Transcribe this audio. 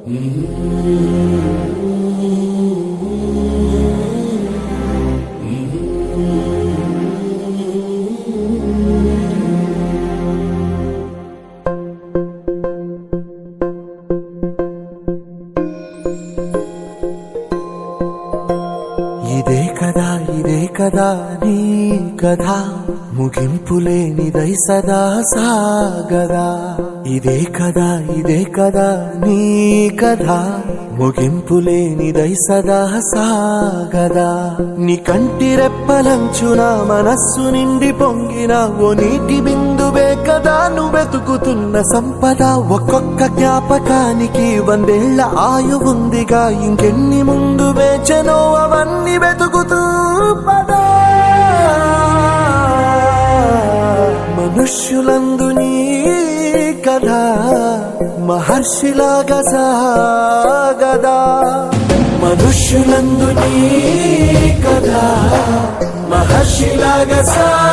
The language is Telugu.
ఇదే కదా నీ కథ ముగింపులేనిదై సదా సాగదా. ఇదే కదా నీ కథ ముగింపులేనిదై సదా సాగదా. నీ కంటి రెప్పలంచున మనస్సు నిండి పొంగిన ఓ నీటి బిందువే కదా నువ్వెతుకుతున్న సంపద. ఒక్కొక్క జ్ఞాపకానికి 100 ఏళ్ల ఆయువుందిగా, ఇంకెన్ని ముందు వేచనో అవన్నీ వెతుకుతూ పదా. మనుష్యులందు నీ కథ మహర్షిలాగా సాగదా. మనుష్యులందు నీ కథ మహర్షిలాగా సాగదా.